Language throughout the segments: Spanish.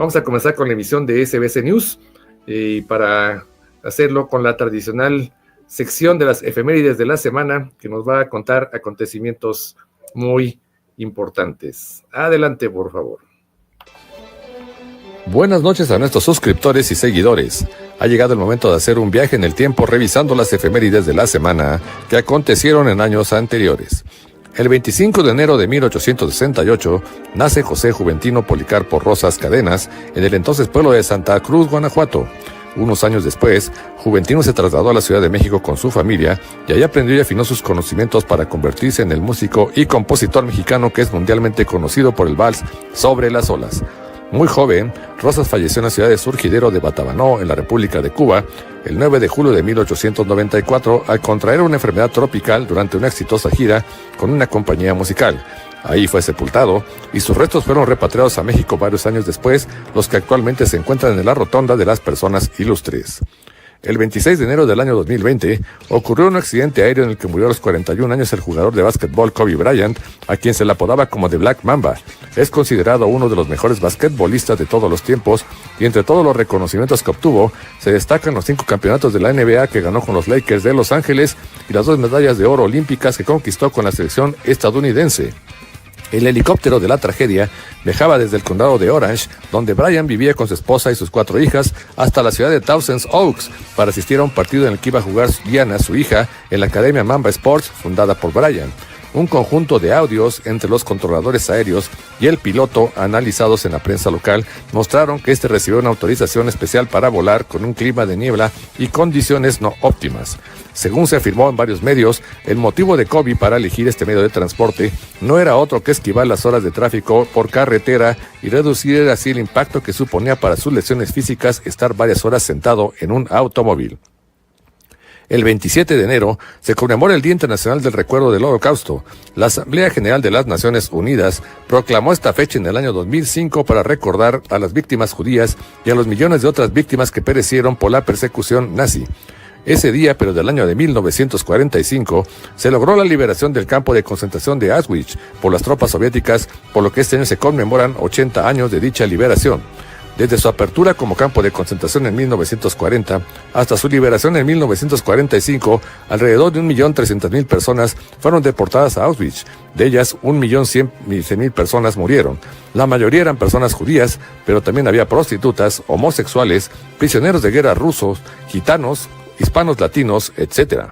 Vamos a comenzar con la emisión de SBC News y para hacerlo con la tradicional sección de las efemérides de la semana que nos va a contar acontecimientos muy importantes. Adelante, por favor. Buenas noches a nuestros suscriptores y seguidores. Ha llegado el momento de hacer un viaje en el tiempo revisando las efemérides de la semana que acontecieron en años anteriores. El 25 de enero de 1868 nace José Juventino Policarpo Rosas Cadenas en el entonces pueblo de Santa Cruz, Guanajuato. Unos años después, Juventino se trasladó a la Ciudad de México con su familia y allí aprendió y afinó sus conocimientos para convertirse en el músico y compositor mexicano que es mundialmente conocido por el vals Sobre las olas. Muy joven, Rosas falleció en la ciudad de Surgidero de Batabanó, en la República de Cuba, el 9 de julio de 1894, al contraer una enfermedad tropical durante una exitosa gira con una compañía musical. Ahí fue sepultado y sus restos fueron repatriados a México varios años después, los que actualmente se encuentran en la Rotonda de las Personas Ilustres. El 26 de enero del año 2020 ocurrió un accidente aéreo en el que murió a los 41 años el jugador de básquetbol Kobe Bryant, a quien se le apodaba como The Black Mamba. Es considerado uno de los mejores basquetbolistas de todos los tiempos y entre todos los reconocimientos que obtuvo se destacan los 5 campeonatos de la NBA que ganó con los Lakers de Los Ángeles y las 2 medallas de oro olímpicas que conquistó con la selección estadounidense. El helicóptero de la tragedia viajaba desde el condado de Orange, donde Bryant vivía con su esposa y sus 4 hijas, hasta la ciudad de Thousand Oaks para asistir a un partido en el que iba a jugar Diana, su hija, en la Academia Mamba Sports, fundada por Bryant. Un conjunto de audios entre los controladores aéreos y el piloto, analizados en la prensa local, mostraron que este recibió una autorización especial para volar con un clima de niebla y condiciones no óptimas. Según se afirmó en varios medios, el motivo de Kobe para elegir este medio de transporte no era otro que esquivar las horas de tráfico por carretera y reducir así el impacto que suponía para sus lesiones físicas estar varias horas sentado en un automóvil. El 27 de enero se conmemora el Día Internacional del Recuerdo del Holocausto. La Asamblea General de las Naciones Unidas proclamó esta fecha en el año 2005 para recordar a las víctimas judías y a los millones de otras víctimas que perecieron por la persecución nazi. Ese día, pero del año de 1945, se logró la liberación del campo de concentración de Auschwitz por las tropas soviéticas, por lo que este año se conmemoran 80 años de dicha liberación. Desde su apertura como campo de concentración en 1940 hasta su liberación en 1945, alrededor de 1.300.000 personas fueron deportadas a Auschwitz. De ellas, 1.100.000 personas murieron. La mayoría eran personas judías, pero también había prostitutas, homosexuales, prisioneros de guerra rusos, gitanos, hispanos latinos, etc.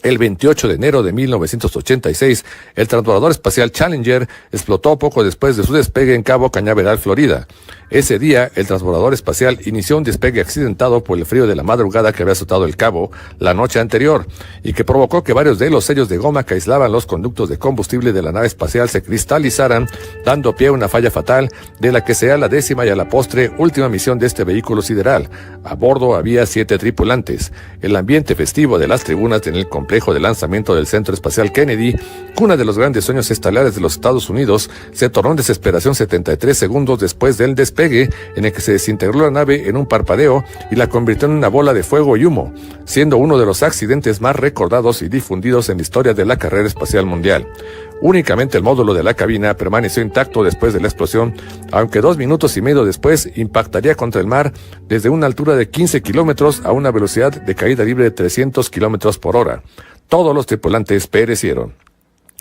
El 28 de enero de 1986, el transbordador espacial Challenger explotó poco después de su despegue en Cabo Cañaveral, Florida. Ese día, el transbordador espacial inició un despegue accidentado por el frío de la madrugada que había azotado el cabo la noche anterior y que provocó que varios de los sellos de goma que aislaban los conductos de combustible de la nave espacial se cristalizaran, dando pie a una falla fatal de la que será la 10ª y a la postre última misión de este vehículo sideral. A bordo había 7 tripulantes. El ambiente festivo de las tribunas en el complejo de lanzamiento del Centro Espacial Kennedy, cuna de los grandes sueños estelares de los Estados Unidos, se tornó en desesperación 73 segundos después del despegue, en el que se desintegró la nave en un parpadeo y la convirtió en una bola de fuego y humo, siendo uno de los accidentes más recordados y difundidos en la historia de la carrera espacial mundial. Únicamente el módulo de la cabina permaneció intacto después de la explosión, aunque 2 minutos y medio después impactaría contra el mar desde una altura de 15 kilómetros a una velocidad de caída libre de 300 kilómetros por hora. Todos los tripulantes perecieron.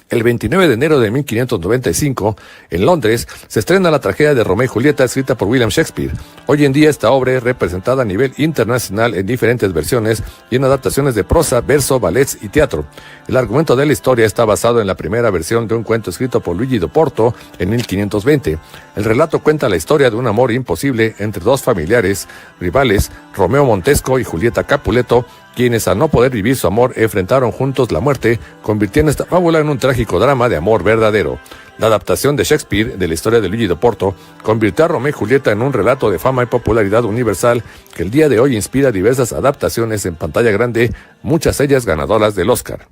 El 29 de enero de 1595, en Londres, se estrena la tragedia de Romeo y Julieta, escrita por William Shakespeare. Hoy en día esta obra es representada a nivel internacional en diferentes versiones y en adaptaciones de prosa, verso, ballets y teatro. El argumento de la historia está basado en la primera versión de un cuento escrito por Luigi Porto en 1520. El relato cuenta la historia de un amor imposible entre 2 familiares rivales, Romeo Montesco y Julieta Capuleto, quienes al no poder vivir su amor enfrentaron juntos la muerte, convirtiendo esta fábula en un trágico drama de amor verdadero. La adaptación de Shakespeare de la historia de Luigi Porto convirtió a Romeo y Julieta en un relato de fama y popularidad universal que el día de hoy inspira diversas adaptaciones en pantalla grande, muchas ellas ganadoras del Oscar.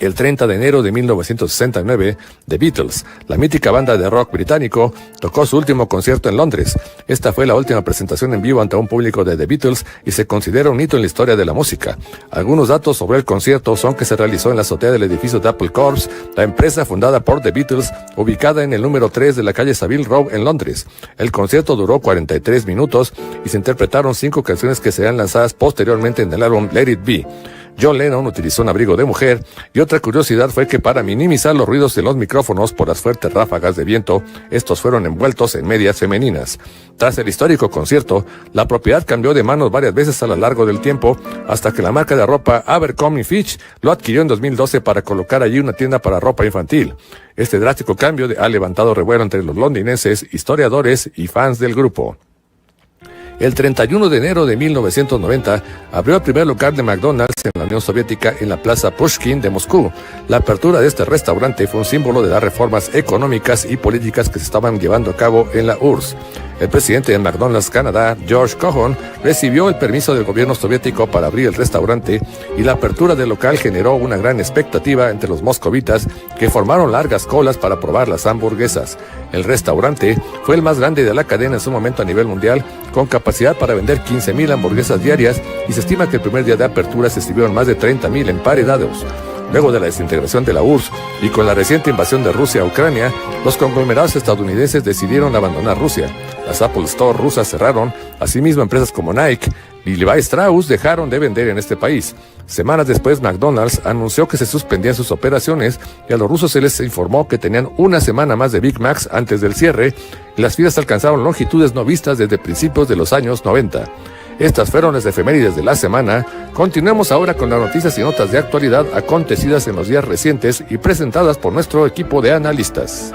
El 30 de enero de 1969, The Beatles, la mítica banda de rock británico, tocó su último concierto en Londres. Esta fue la última presentación en vivo ante un público de The Beatles y se considera un hito en la historia de la música. Algunos datos sobre el concierto son que se realizó en la azotea del edificio de Apple Corps, la empresa fundada por The Beatles, ubicada en el número 3 de la calle Savile Row en Londres. El concierto duró 43 minutos y se interpretaron 5 canciones que serán lanzadas posteriormente en el álbum Let It Be. John Lennon utilizó un abrigo de mujer y otra curiosidad fue que para minimizar los ruidos de los micrófonos por las fuertes ráfagas de viento, estos fueron envueltos en medias femeninas. Tras el histórico concierto, la propiedad cambió de manos varias veces a lo largo del tiempo, hasta que la marca de ropa Abercrombie Fitch lo adquirió en 2012 para colocar allí una tienda para ropa infantil. Este drástico cambio ha levantado revuelo entre los londinenses, historiadores y fans del grupo. El 31 de enero de 1990 abrió el primer local de McDonald's en la Unión Soviética en la Plaza Pushkin de Moscú. La apertura de este restaurante fue un símbolo de las reformas económicas y políticas que se estaban llevando a cabo en la URSS. El presidente de McDonald's Canadá, George Cohon, recibió el permiso del gobierno soviético para abrir el restaurante y la apertura del local generó una gran expectativa entre los moscovitas que formaron largas colas para probar las hamburguesas. El restaurante fue el más grande de la cadena en su momento a nivel mundial, con capacidad para vender 15,000 hamburguesas diarias y se estima que el primer día de apertura se sirvieron más de 30,000 emparedados. Luego de la desintegración de la URSS y con la reciente invasión de Rusia a Ucrania, los conglomerados estadounidenses decidieron abandonar Rusia. Las Apple Store rusas cerraron, asimismo empresas como Nike y Levi Strauss dejaron de vender en este país. Semanas después, McDonald's anunció que se suspendían sus operaciones y a los rusos se les informó que tenían una semana más de Big Macs antes del cierre y las filas alcanzaron longitudes no vistas desde principios de los años 90. Estas fueron las efemérides de la semana. Continuemos ahora con las noticias y notas de actualidad acontecidas en los días recientes y presentadas por nuestro equipo de analistas.